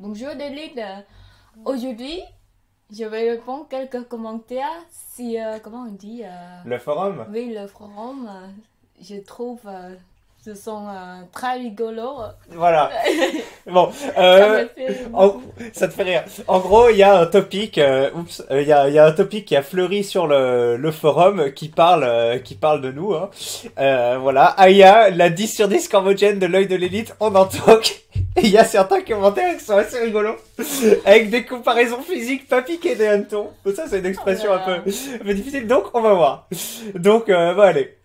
Bonjour Delite. Aujourd'hui, je vais répondre quelques commentaires si, comment on dit Le forum? Oui, le forum, je trouve, ce sont très rigolos. Voilà. Bon, Ça me fait ça te fait rire. En gros, il y a un topic, il y a un topic qui a fleuri sur le forum qui parle de nous. Hein. Voilà. Aya, la 10 sur 10 cambodgienne de l'œil de l'élite, on en talk. Et il y a certains commentaires qui sont assez rigolos. Avec des comparaisons physiques pas piquées des hannetons. Ça, c'est une expression un peu difficile. Donc, on va voir. Donc, bon, allez.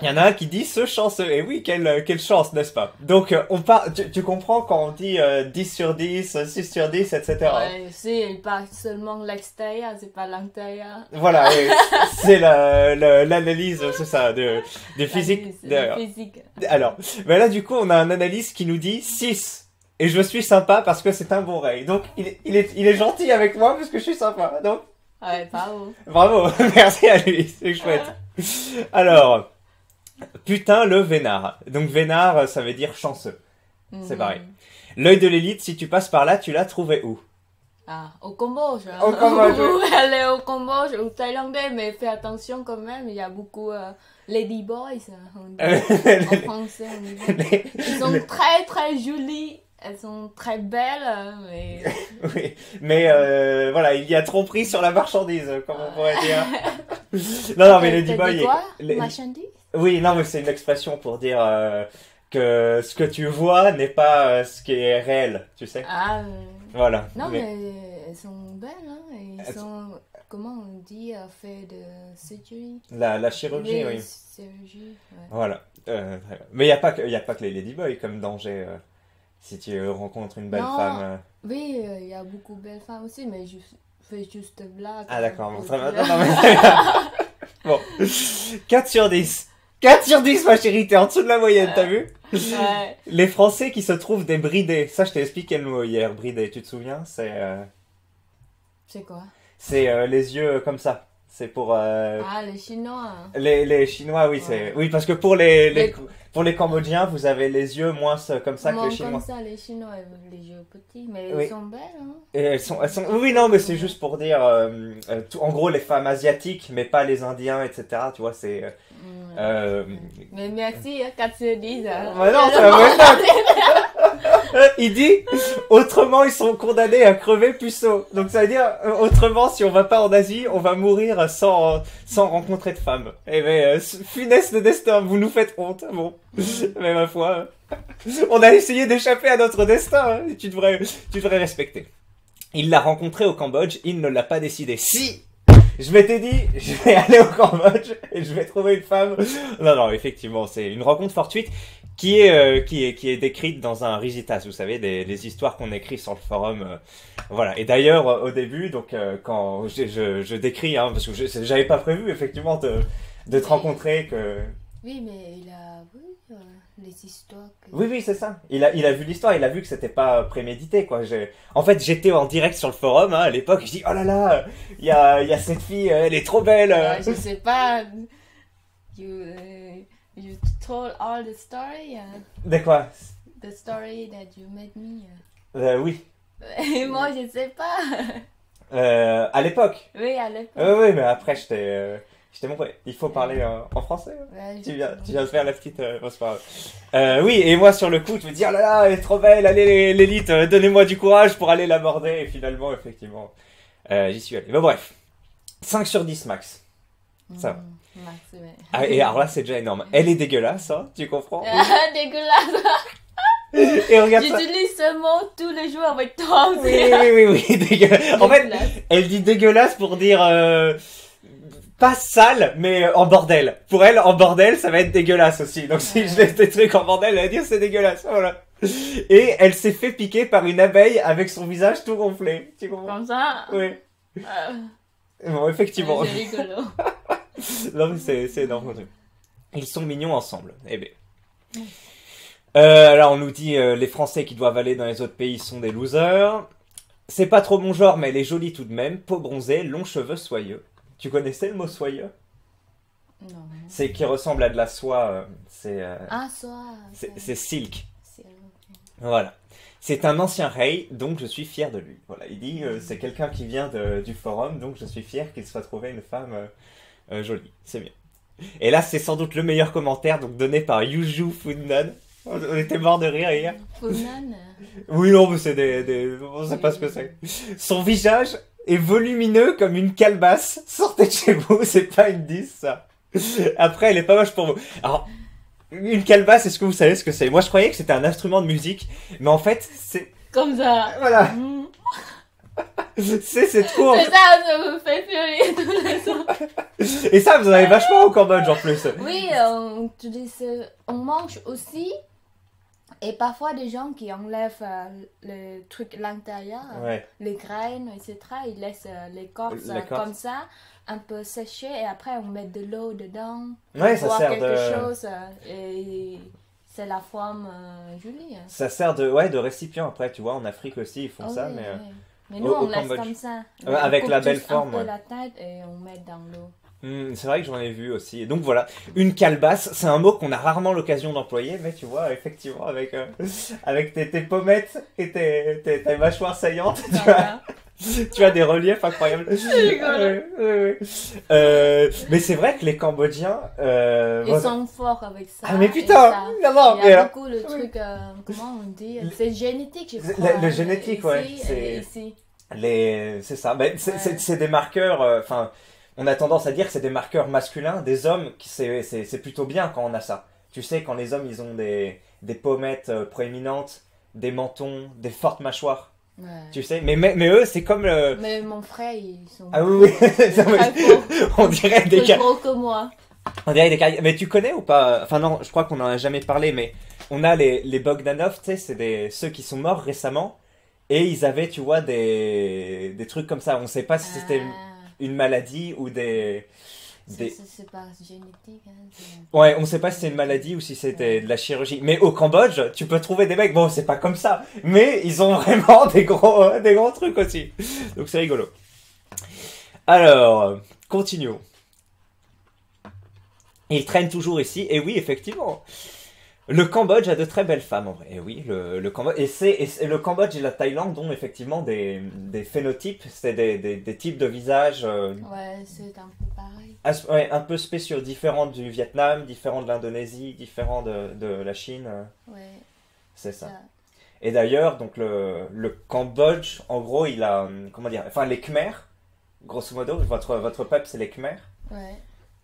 Il y en a un qui dit ce chanceux. Et oui, quelle chance, n'est-ce pas? Donc, tu comprends quand on dit 10 sur 10, 6 sur 10, etc. Ouais, c'est pas seulement l'extérieur, c'est pas l'intérieur. Voilà, oui, c'est l'analyse, c'est ça, de physique. De physique. Alors, ben là, du coup, on a un analyste qui nous dit 6. Et je suis sympa parce que c'est un bon ray. Donc, il est gentil avec moi parce que je suis sympa. Donc, Ouais, bravo. bravo, merci à lui, c'est chouette. Alors, putain le vénard. Donc vénard, ça veut dire chanceux. C'est pareil. L'œil de l'élite, si tu passes par là, tu l'as trouvé où? Ah, au Cambodge. Au Cambodge. Elle est au Cambodge, au Thaïlandais, mais fais attention quand même, il y a beaucoup ladyboys en français. Ils sont très très jolies, elles sont très belles, mais... Oui, mais voilà, il y a tromperie sur la marchandise, comme on pourrait dire. Non, mais ladyboy... quoi marchandise? Oui, non, mais c'est une expression pour dire que ce que tu vois n'est pas ce qui est réel, tu sais. Ah, Voilà. non, mais elles sont belles, hein, et elles sont, comment on dit, fait de surgery. La chirurgie, oui. Chirurgie, ouais. Voilà. Mais il n'y a pas que les ladyboys comme danger. Si tu rencontres une belle femme. Oui, il y a beaucoup de belles femmes aussi, mais je fais juste blague. Ah d'accord, bon, ça va. Non, mais... Bon. 4 sur 10. 4 sur 10, ma chérie, t'es en dessous de la moyenne, t'as vu? Ouais. Les Français qui se trouvent des bridés. Ça, je t'ai expliqué le mot hier, bridé, tu te souviens? C'est quoi? C'est les yeux comme ça. C'est pour... Ah, les Chinois. Les Chinois, oui, c'est... Oui, parce que pour pour les Cambodgiens, vous avez les yeux moins comme ça que les Chinois. Comme ça, les Chinois, les yeux petits, mais Oui. elles sont belles, hein. Et elles sont... Oui, non, mais c'est juste pour dire... en gros, les femmes asiatiques, mais pas les Indiens, etc. Tu vois, c'est... Mais merci, 4 sur 10. Bah non, c'est la bonne note. Il dit, autrement, ils sont condamnés à crever puceau. Donc ça veut dire, autrement, si on va pas en Asie, on va mourir sans rencontrer de femmes. Et mais, funeste destin, vous nous faites honte. Bon, mais ma foi, on a essayé d'échapper à notre destin. Hein. Tu devrais respecter. Il l'a rencontré au Cambodge, il ne l'a pas décidé. Si je m'étais dit, je vais aller au Cambodge et je vais trouver une femme. Non, effectivement, c'est une rencontre fortuite qui est décrite dans un Rigitas, vous savez, les histoires qu'on écrit sur le forum. Voilà. Et d'ailleurs, au début, donc quand je décris, hein, parce que j'avais pas prévu effectivement de te rencontrer que. Oui, mais il a vu les histoires. Oui, c'est ça. Il a vu l'histoire, il a vu que c'était pas prémédité, quoi. En fait, j'étais en direct sur le forum, hein, à l'époque, je dis, oh là là, il y a cette fille, elle est trop belle. Je sais pas. You told all the story. De quoi? The story that you made me. Oui. Et moi, je sais pas. À l'époque. Oui, à l'époque. Oui, mais après, je t'ai montré. Il faut parler en français. Ouais, Tu viens de faire la petite... bon, c'est pas grave. Oui, et moi, sur le coup, je me dis, oh là là, elle est trop belle, allez, l'élite, donnez-moi du courage pour aller l'aborder. Et finalement, effectivement, j'y suis allé. Mais bref, 5 sur 10 max. Ça va. Max, ouais. Ah, et alors là, c'est déjà énorme. Elle est dégueulasse, hein, tu comprends? Dégueulasse. Et regarde ça. J'utilise ce mot tous les jours avec toi aussi. Oui, dégueulasse. En fait, elle dit dégueulasse pour dire... pas sale, mais en bordel. Pour elle, en bordel, ça va être dégueulasse aussi. Donc si je laisse des trucs en bordel, elle va dire c'est dégueulasse. Voilà. Et elle s'est fait piquer par une abeille avec son visage tout gonflé. Tu comprends? Comme ça? Oui. Bon, effectivement. C'est rigolo. Non, mais c'est énorme. Ils sont mignons ensemble. Eh bien. Là, on nous dit les Français qui doivent aller dans les autres pays sont des losers. C'est pas trop mon genre, mais elle est jolie tout de même. Peau bronzée, longs cheveux soyeux. Tu connaissais le mot soyeux? Non. C'est qui ressemble à de la soie. Ah, soie. C'est silk. C'est... Voilà. C'est un ancien rei, donc je suis fier de lui. Voilà, il dit c'est quelqu'un qui vient du forum, donc je suis fier qu'il soit trouvé une femme jolie. C'est bien. Et là, c'est sans doute le meilleur commentaire, donc donné par Yuju Funnan. On était mort de rire hier. Funan. Oui, non, mais c'est on sait pas ce que c'est. Son visage est volumineux comme une calebasse. Sortez de chez vous, c'est pas une 10, ça. Après, elle est pas moche pour vous. Alors, une calebasse, est-ce que vous savez ce que c'est? Moi, je croyais que c'était un instrument de musique, mais en fait, c'est... Comme ça. Voilà. Mm. C'est trop... C'est ça, ça me fait fuir tous les jours. Et ça, vous en avez vachement au Cambodge, en plus. Oui, on utilise, on mange aussi. Et parfois, des gens qui enlèvent le truc à l'intérieur, Ouais. les graines, etc., ils laissent l'écorce L'écorce. comme ça, un peu séché, et après, on met de l'eau dedans, Ouais, ça boire sert quelque de... chose, et c'est la forme jolie. Ça sert de récipient, après, tu vois, en Afrique aussi, ils font ça, oui, mais... oui. Mais nous, au on laisse Cambodge. comme ça. Ouais, avec On la coupe belle juste forme, un peu ouais. la tête et on met dans l'eau. C'est vrai que j'en ai vu aussi. Donc voilà, une calebasse, c'est un mot qu'on a rarement l'occasion d'employer, mais tu vois, effectivement, avec tes pommettes et tes mâchoires saillantes, Voilà. tu as des reliefs incroyables. rigolo. Mais c'est vrai que les Cambodgiens... Ils sont forts avec ça. Ah mais et putain, ça. non, non, Il mais y a alors... beaucoup le truc, comment on dit, c'est génétique, je Le- crois. le génétique, ici, ouais, et c'est- ici. C'est ça, ben, Ouais. c'est des marqueurs, enfin, on a tendance à dire que c'est des marqueurs masculins, des hommes, c'est plutôt bien quand on a ça. Tu sais, quand les hommes, ils ont des pommettes proéminentes, des mentons, des fortes mâchoires, Ouais. tu sais, mais eux, c'est comme le... Mais mon frère, ils sont Ah oui, oui, ça, très oui. forts, on dirait des plus gros que moi. on dirait des mais tu connais ou pas? Enfin non, je crois qu'on en a jamais parlé, mais on a les Bogdanov, tu sais, c'est ceux qui sont morts récemment, et ils avaient, tu vois, des trucs comme ça, on sait pas si c'était une maladie ou C'est pas génétique. Hein, Ouais, on sait pas si c'est une maladie ou si c'était de la chirurgie. Mais au Cambodge, tu peux trouver des mecs, bon, c'est pas comme ça, mais ils ont vraiment des gros trucs aussi. Donc c'est rigolo. Alors, continuons. Ils traînent toujours ici, et oui, effectivement. Le Cambodge a de très belles femmes, en vrai. Et oui, le Cambodge, et le Cambodge et la Thaïlande ont effectivement des phénotypes, c'est des types de visages Ouais, c'est un peu pareil. ouais, un peu spéciaux, différents du Vietnam, différents de l'Indonésie, différents de la Chine. Ouais, C'est ça. ça. Et d'ailleurs, donc le Cambodge, en gros, il a, comment dire, enfin les Khmers, grosso modo, votre peuple, c'est les Khmers. Ouais.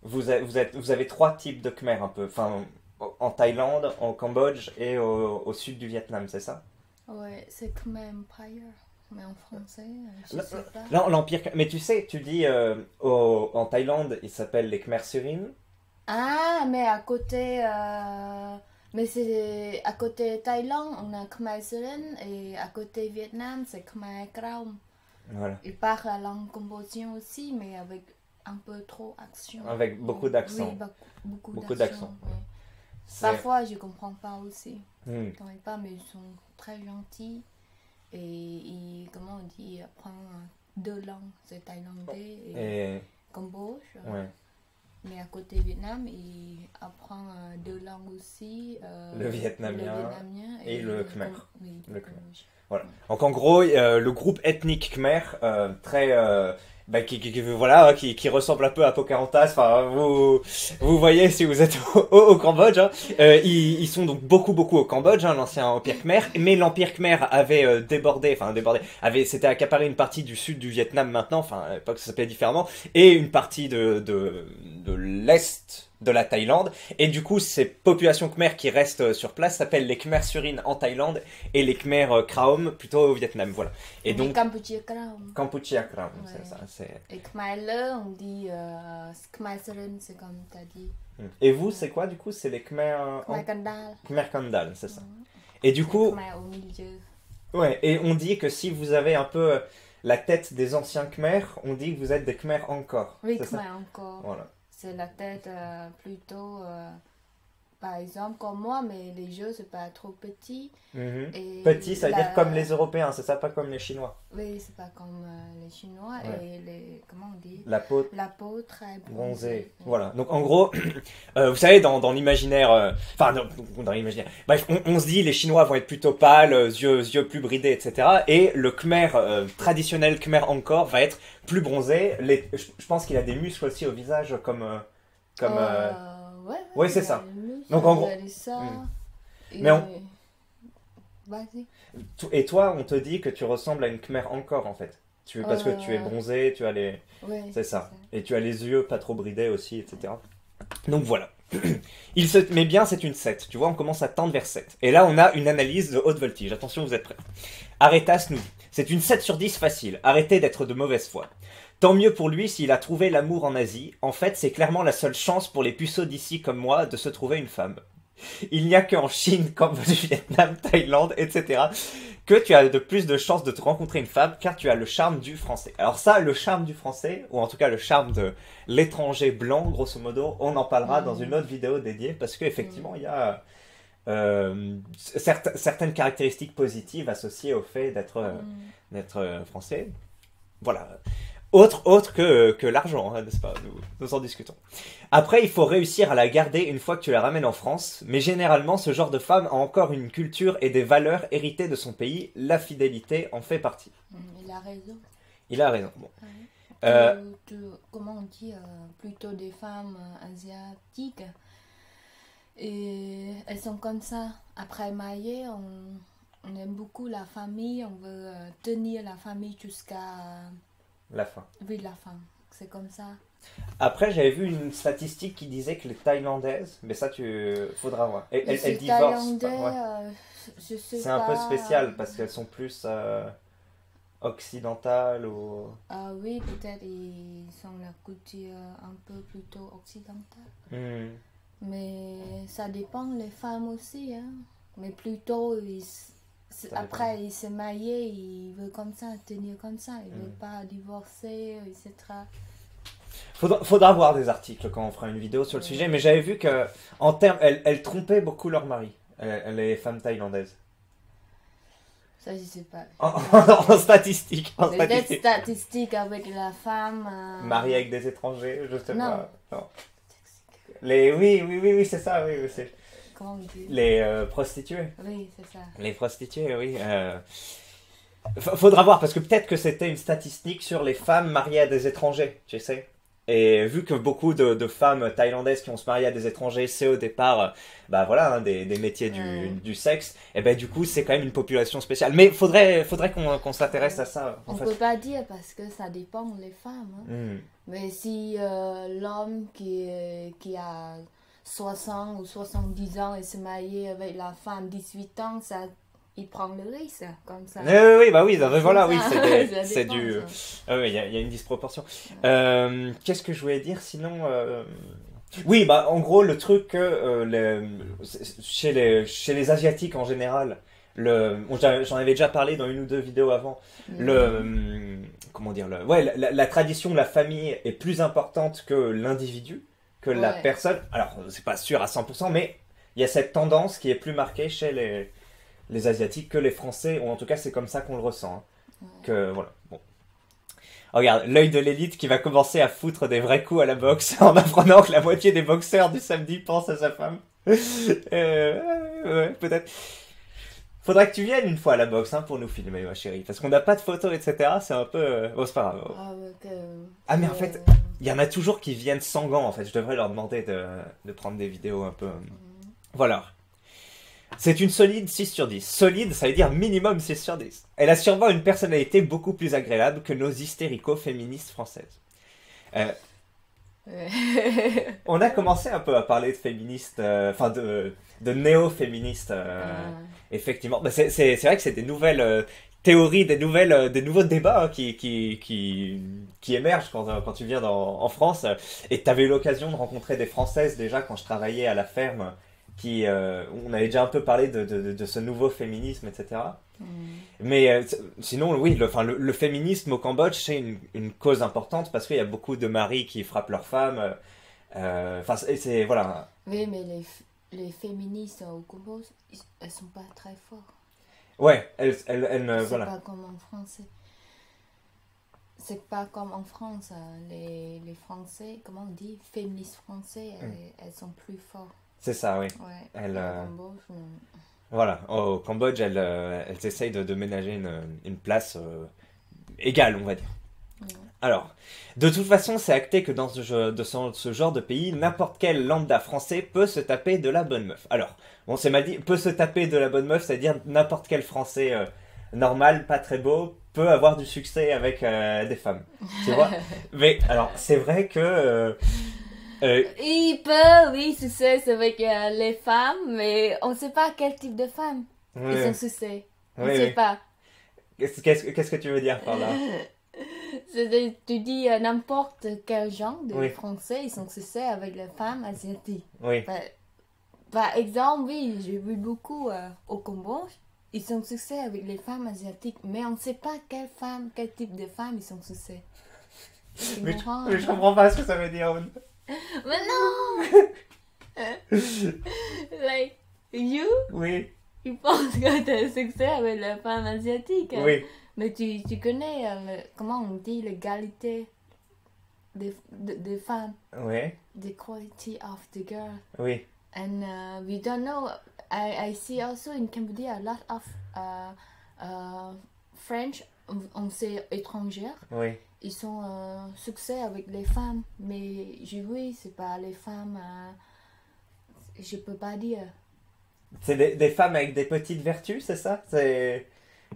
Vous avez trois types de Khmers un peu, enfin en Thaïlande, au Cambodge et au sud du Vietnam, c'est ça? Ouais, c'est Khmer Empire. Mais en français, je Non, sais pas. Non, l'Empire. Mais tu sais, tu dis en Thaïlande, il s'appelle les Khmer Surin. Ah, mais à côté, mais c'est à côté Thaïlande, on a Khmer Surin et à côté Vietnam, c'est Khmer Krom. Voilà. Ils parlent la langue cambodgienne aussi, mais avec un peu trop d'accent. Avec beaucoup d'accent. Oui, beaucoup Beaucoup d'accent. d'accent. Oui. C'est- Parfois, je comprends pas aussi. Hmm. Je comprends pas, mais ils sont très gentils. Et ils, comment on dit, ils apprennent deux langues, c'est thaïlandais et Et cambodge. ouais. Mais à côté Vietnam, il apprend deux langues aussi. Le vietnamien et le khmer. Oui, Le khmer. cambodge. Voilà. Donc en gros, le groupe ethnique Khmer, très, bah, voilà, qui ressemble un peu à Pocahontas. Enfin, vous voyez si vous êtes au Cambodge. Hein. Ils sont donc beaucoup au Cambodge, hein, l'ancien empire Khmer. Mais l'empire Khmer avait débordé, s'était accaparé une partie du sud du Vietnam maintenant. Enfin, à l'époque ça s'appelait différemment, et une partie de l'est de la Thaïlande. Et du coup, ces populations Khmer qui restent sur place s'appellent les Khmer Surin en Thaïlande et les Khmer Kraom plutôt au Vietnam. Voilà. Et donc, Campuchia Krom. Kampuchea Kraom, Ouais. c'est ça. Et Khmer Le, on dit Khmer Surin, c'est comme tu as dit. Et vous, c'est quoi du coup? C'est les Khmer... Khmer Kandal. Khmer Kandal, c'est ça. Et du coup, Khmer au milieu. ouais, et on dit que si vous avez un peu la tête des anciens Khmer, on dit que vous êtes des Khmer encore. Oui, c'est ça? Khmer encore. Voilà. C'est la tête plutôt par exemple, comme moi, mais les jeux, c'est pas trop petit. Et Petit, ça veut dire comme les Européens, c'est ça, pas comme les Chinois. Oui, c'est pas comme les Chinois et les... Comment on dit? La peau très bronzée. Oui. Voilà. Donc en gros, vous savez, dans l'imaginaire, enfin dans l'imaginaire, bref, on se dit les Chinois vont être plutôt pâles, yeux plus bridés, etc. Et le Khmer traditionnel, Khmer Angkor, va être plus bronzé. Je pense qu'il a des muscles aussi au visage, ouais, c'est ça. Donc en gros. Mais Vas-y. Et toi, on te dit que tu ressembles à une Khmer Angkor en fait. Parce que tu es bronzé, tu as les. Ouais, c'est ça. Et tu as les yeux pas trop bridés aussi, etc. Donc voilà. Mais bien, c'est une 7. Tu vois, on commence à tendre vers 7. Et là, on a une analyse de haute voltige. Attention, vous êtes prêts. Aretas nous dit, c'est une 7 sur 10 facile. Arrêtez d'être de mauvaise foi. Tant mieux pour lui s'il a trouvé l'amour en Asie. En fait, c'est clairement la seule chance pour les puceaux d'ici comme moi de se trouver une femme. Il n'y a qu'en Chine, Cambodge, Vietnam, Thaïlande, etc. que tu as de plus de chances de te rencontrer une femme car tu as le charme du français. Alors ça, le charme du français, ou en tout cas le charme de l'étranger blanc, grosso modo, on en parlera dans une autre vidéo dédiée parce qu'effectivement, il y a certaines caractéristiques positives associées au fait d'être français. Voilà. Autre que l'argent, hein, n'est-ce pas? Nous en discutons. Après, il faut réussir à la garder une fois que tu la ramènes en France, mais généralement, ce genre de femme a encore une culture et des valeurs héritées de son pays. La fidélité en fait partie. Il a raison. Il a raison. Bon. Comment on dit plutôt des femmes asiatiques. Et elles sont comme ça. Après marier, on aime beaucoup la famille, on veut tenir la famille jusqu'à... la fin. Oui, la fin. C'est comme ça. Après, j'avais vu une statistique qui disait que les Thaïlandaises, mais ça, faudra voir. Elles divorcent. Je sais c'est un peu spécial parce qu'elles sont plus occidentales ou... Ah oui, peut-être ils sont la culture un peu plutôt occidentale. Mais ça dépend les femmes aussi. Hein. Mais plutôt, après, ils se marient, ils veulent comme ça, tenir comme ça. Ils ne veulent pas divorcer, etc. Faudra voir des articles quand on fera une vidéo sur le sujet, mais j'avais vu que en termes, elles trompaient beaucoup leur mari, les femmes thaïlandaises. Ça, je sais pas. En statistique. Peut-être statistique avec la femme. Mariée avec des étrangers, je sais pas. Non. Oui, c'est ça, oui. C'est... Comment on dit? Les prostituées. Oui, c'est ça. Les prostituées, oui. Faudra voir, parce que peut-être que c'était une statistique sur les femmes mariées à des étrangers, tu sais. Et vu que beaucoup de femmes thaïlandaises qui ont se marié à des étrangers, c'est au départ des métiers du sexe, et ben du coup c'est quand même une population spéciale. Mais faudrait qu'on s'intéresse à ça. On peut pas dire parce que ça dépend des femmes. Hein. Mais si l'homme qui a 60 ou 70 ans et se marie avec la femme 18 ans, il prend le risque, comme ça. Oui, c'est du... Il y a une disproportion. Qu'est-ce que je voulais dire sinon Oui, en gros, le truc que chez les Asiatiques en général, j'en avais déjà parlé dans une ou deux vidéos avant, la tradition de la famille est plus importante que l'individu, que la personne. Alors, c'est pas sûr à 100%, mais il y a cette tendance qui est plus marquée chez les Asiatiques que les Français, ou en tout cas c'est comme ça qu'on le ressent. Hein. Que voilà. Bon. Regarde, l'œil de l'élite qui va commencer à foutre des vrais coups à la boxe en apprenant que la moitié des boxeurs du samedi pensent à sa femme. Peut-être. Faudra que tu viennes une fois à la boxe pour nous filmer, ma chérie, parce qu'on n'a pas de photos, etc. C'est un peu... Bon, c'est pas grave. Mais en fait, il y en a toujours qui viennent sans gants, en fait. Je devrais leur demander de prendre des vidéos un peu... Voilà. C'est une solide 6 sur 10. Solide, ça veut dire minimum 6 sur 10. Elle a sûrement une personnalité beaucoup plus agréable que nos hystérico-féministes françaises. On a commencé un peu à parler de féministes, de néo-féministes, effectivement. C'est vrai que c'est des nouvelles théories, des nouveaux débats qui émergent quand tu viens en France. Et tu avais eu l'occasion de rencontrer des Françaises déjà quand je travaillais à la ferme. On avait déjà un peu parlé de ce nouveau féminisme, etc. Mais sinon, oui, le féminisme au Cambodge, c'est une cause importante parce qu'il y a beaucoup de maris qui frappent leurs femmes. C'est voilà. Oui, mais les féministes au Cambodge, elles sont pas très fortes. Ouais, C'est voilà. pas comme en français. C'est pas comme en France. Les Français, comment on dit, féministes français, elles sont plus fortes. C'est ça, oui. Ouais. Elles, Au Cambodge, voilà, au Cambodge, elles essayent de ménager une place égale, on va dire. Alors, de toute façon, c'est acté que dans ce genre de pays, n'importe quel lambda français peut se taper de la bonne meuf. Alors, bon, c'est mal dit, peut se taper de la bonne meuf, c'est-à-dire n'importe quel français normal, pas très beau, peut avoir du succès avec des femmes. Tu vois? Mais, alors, c'est vrai que... il peut, oui, succès avec les femmes, mais on sait pas quel type de femmes oui, ils oui, sont succès. On oui, sait oui. pas. Qu'est-ce que tu veux dire par là? Tu dis n'importe quel genre de Oui. Français, ils sont succès avec les femmes asiatiques. Oui. Par exemple, oui, j'ai vu beaucoup au Cambodge, ils sont succès avec les femmes asiatiques, mais on ne sait pas quel type de femmes ils sont succès. Mais je comprends pas ce que ça veut dire. Mais non! Like, you Oui, penses que tu as succès avec les femmes asiatiques. oui, Mais tu connais, comment on dit, l'égalité des femmes, oui, the equality of the girl. oui, And we don't know. I see also in Cambodia a lot of French, on sait étrangères. oui. Ils sont succès avec les femmes, mais j'ai vu, c'est pas les femmes. Je peux pas dire. C'est des femmes avec des petites vertus, c'est ça? C'est...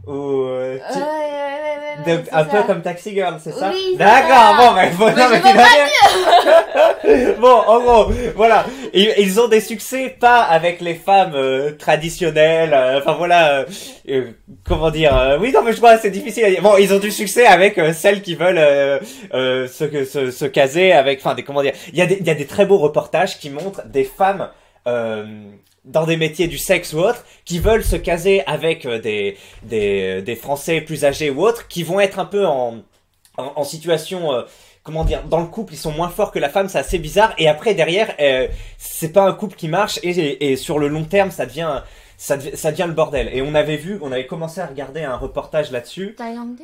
Ou... Ouais, c'est un peu ça. comme Taxi Girl, c'est ça? Oui, c'est D'accord, ça. bon, mais faut... Mais non, je mais peux tu Bon, en gros, voilà. Ils ont des succès pas avec les femmes traditionnelles, enfin voilà, comment dire, oui, non, mais je crois que c'est difficile à dire. Bon, ils ont du succès avec celles qui veulent se caser avec, enfin, comment dire, il y a des très beaux reportages qui montrent des femmes dans des métiers du sexe ou autre, qui veulent se caser avec des Français plus âgés ou autres, qui vont être un peu en situation, comment dire, dans le couple, ils sont moins forts que la femme, c'est assez bizarre, et après, derrière, c'est pas un couple qui marche, et sur le long terme, ça devient le bordel. Et on avait commencé à regarder un reportage là-dessus. Thaïlandais.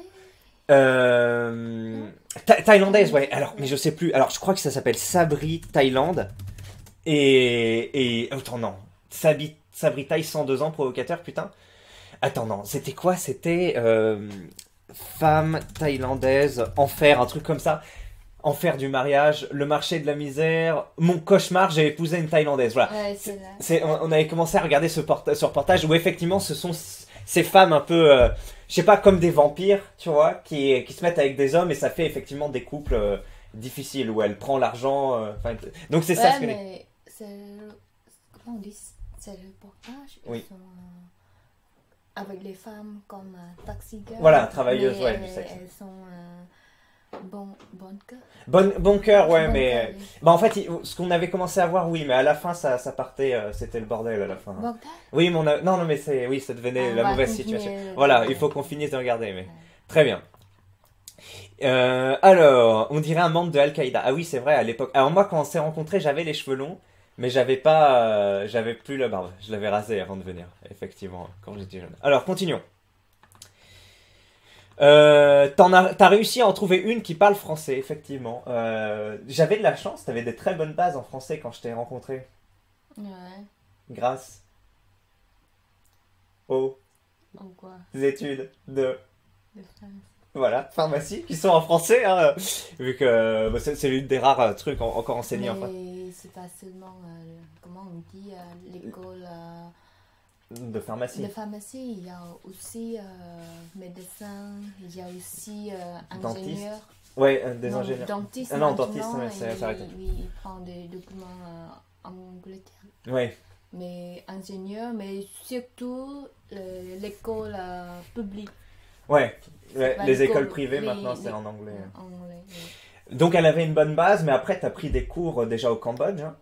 Thaïlandaise, ouais. Alors, mais je sais plus. Alors, je crois que ça s'appelle Sabri Thaïlande. Et attends, non. Sabri Thaï, 102 ans, provocateur, putain. Attends, non. C'était quoi? C'était femme thaïlandaise, enfer, un truc comme ça. Enfer du mariage, le marché de la misère, mon cauchemar, j'ai épousé une Thaïlandaise. Voilà. Ouais, c'est là. On avait commencé à regarder ce reportage où effectivement ce sont ces femmes un peu, je sais pas, comme des vampires, tu vois, qui se mettent avec des hommes et ça fait effectivement des couples difficiles où elle prend l'argent. Donc c'est ça ce que mais comment on dit? C'est le reportage. Oui. Ils sont avec les femmes comme Taxi Girl. Voilà, travailleuses, mais ouais, du sexe. Elles sont bonnes cœur. Bon cœur, ouais, Bon mais cœur, oui. bah en fait, ce qu'on avait commencé à voir, oui, mais à la fin, ça partait, c'était le bordel à la fin. Bon cœur. Oui, mais non, mais oui, ça devenait On la va mauvaise continuer situation. le Voilà, regarder. il faut qu'on finisse de regarder, mais très bien. Alors, on dirait un membre de Al-Qaïda. Ah oui, c'est vrai, à l'époque. Alors moi, quand on s'est rencontrés, j'avais les cheveux longs, mais j'avais plus la barbe. Je l'avais rasé avant de venir, effectivement, quand j'étais jeune. Alors, continuons. T'as réussi à en trouver une qui parle français, effectivement. J'avais de la chance, t'avais des très bonnes bases en français quand je t'ai rencontré. Ouais. Grâce aux Ou quoi? études de... De femmes. Voilà, pharmacie, qui sont en français, hein, vu que bah, c'est l'une des rares trucs encore enseignés en fait. Mais c'est pas seulement, comment on dit, l'école De pharmacie. de pharmacie. Il y a aussi médecin, il y a aussi Dentiste. ingénieur. Ouais, des Non, ingénieurs. Dentiste. Ah non, maintenant, dentiste, ouais, c'est arrêté. il prend des documents en Angleterre. Ouais, Mais ingénieur, mais surtout l'école publique. ouais. Pas Les l'école, écoles privées oui, maintenant c'est oui. en anglais. En anglais, oui. Donc elle avait une bonne base, mais après t'as pris des cours déjà au Cambodge, hein,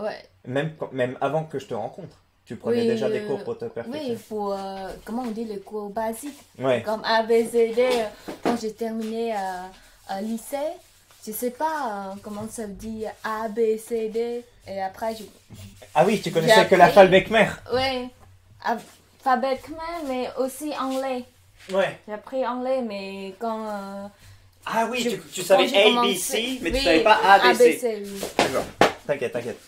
Ouais. même avant que je te rencontre. Tu prenais Oui, déjà des cours pour te Oui, perfectionner. pour, comment on dit, les cours basiques. Ouais, Comme ABCD, quand j'ai terminé à lycée, je sais pas comment ça veut dire ABCD. Et après, Ah oui, tu j'ai connaissais que appris- l'alphabet khmer. ouais, alphabet khmer, mais aussi anglais. Ouais. J'ai appris anglais, mais quand... Ah oui, Je- tu savais quand j'ai ABC, commencé- mais tu oui, savais pas ABC. oui. D'accord, t'inquiète, t'inquiète.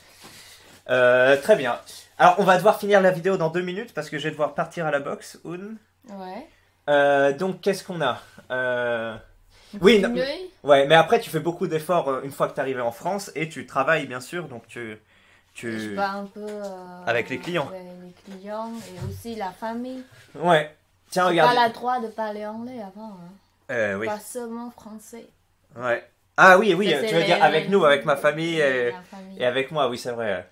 Très bien. Alors, on va devoir finir la vidéo dans 2 minutes parce que je vais devoir partir à la boxe, Un. Ouais. Donc, qu'est-ce qu'on a Oui, non, Oui. ouais, mais après, tu fais beaucoup d'efforts une fois que tu es arrivé en France et tu travailles, bien sûr, donc Je tu... parle un peu... Avec les clients. Avec les clients et aussi la famille. Ouais. Tiens, J'ai regarde. pas le droit de parler anglais avant. Hein. Oui. Pas seulement français. Ouais. Ah oui, oui, Ça, tu c'est veux dire avec nous, avec ma oui, famille la famille. et avec moi, oui, c'est vrai.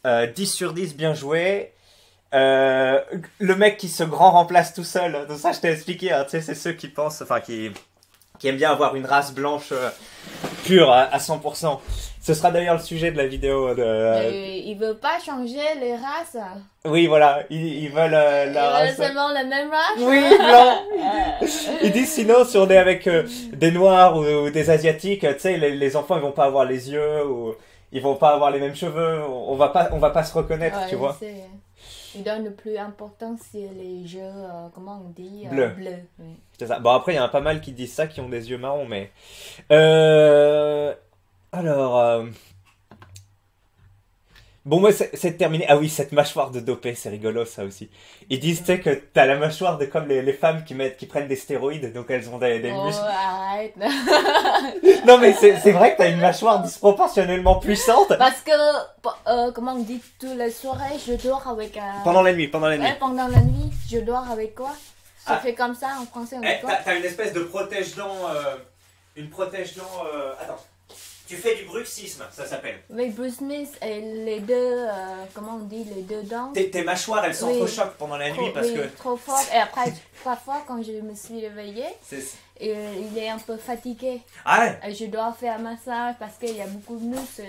Ouais. 10 sur 10, bien joué. Le mec qui se grand remplace tout seul, donc ça je t'ai expliqué, hein, tu sais, c'est ceux qui pensent, enfin qui aiment bien avoir une race blanche pure à 100%. Ce sera d'ailleurs le sujet de la vidéo. Ils veulent pas changer les races. Oui, voilà, ils veulent la Ils race. veulent seulement la même race. Oui, blanc. Ils disent sinon, si on est avec des noirs ou des asiatiques, tu sais, les enfants ils vont pas avoir les yeux ou ils vont pas avoir les mêmes cheveux, on va pas se reconnaître, Ouais, tu vois. Ils donnent le plus important sur les jeux, comment on dit Bleu. Oui. C'est ça. Bon, après, il y en a pas mal qui disent ça, qui ont des yeux marrons, mais... Alors... Bon, moi, c'est terminé. Ah oui, cette mâchoire de dopé, c'est rigolo, ça aussi. Ils disent, tu sais, que t'as la mâchoire de comme les femmes qui prennent des stéroïdes, donc elles ont des Oh, muscles. arrête. Non, mais c'est vrai que t'as une mâchoire disproportionnellement puissante. Parce que, comment on dit, toutes les soirées, je dors avec... Pendant la nuit, pendant la nuit. Ouais, pendant la nuit, je dors avec quoi? Ça Ah. fait comme ça, en français, on dit quoi? T'as une espèce de protège-dents... Une protège-dents... Attends. Tu fais du bruxisme, ça s'appelle. Oui, Bruce Smith et les deux, comment on dit, les deux dents. Tes mâchoires, elles s'entrechoquent pendant la nuit parce oui, que... trop fort. Et après, parfois, quand je me suis réveillée, c'est- il est un peu fatigué. Ah ouais. Et je dois faire un massage parce qu'il y a beaucoup de muscles.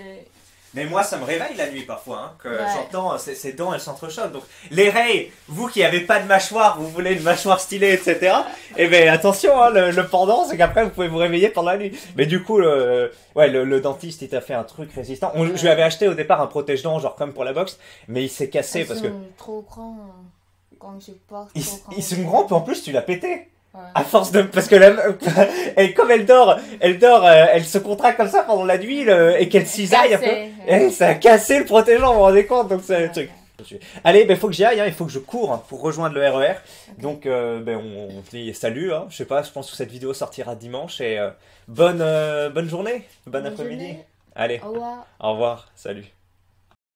Mais moi, ça me réveille la nuit parfois, hein, que Ouais. j'entends ces dents, elles s'entrechoquent. Donc, les Ray, vous qui avez pas de mâchoire, vous voulez une mâchoire stylée, etc. Eh ben, attention, hein, le pendant, c'est qu'après, vous pouvez vous réveiller pendant la nuit. Mais du coup, le dentiste, il t'a fait un truc résistant. Je lui avais acheté au départ un protège-dents, genre comme pour la boxe, mais il s'est cassé Ils parce que... sont trop grands quand je porte. Ils sont grands, puis en plus, tu l'as pété. Ouais. À force de... Parce que comme elle dort, elle se contracte comme ça pendant la nuit, et qu'elle cisaille un peu. Cassé, Et ça a cassé le protègeant, vous vous rendez compte, donc c'est un Ouais, truc. Allez, ben faut que j'y aille, hein, il faut que je cours pour rejoindre le RER. Donc ben on dit salut, hein, je sais pas, je pense que cette vidéo sortira dimanche et bonne journée, bon Bonne après-midi. journée. Allez, Au revoir. au revoir, salut.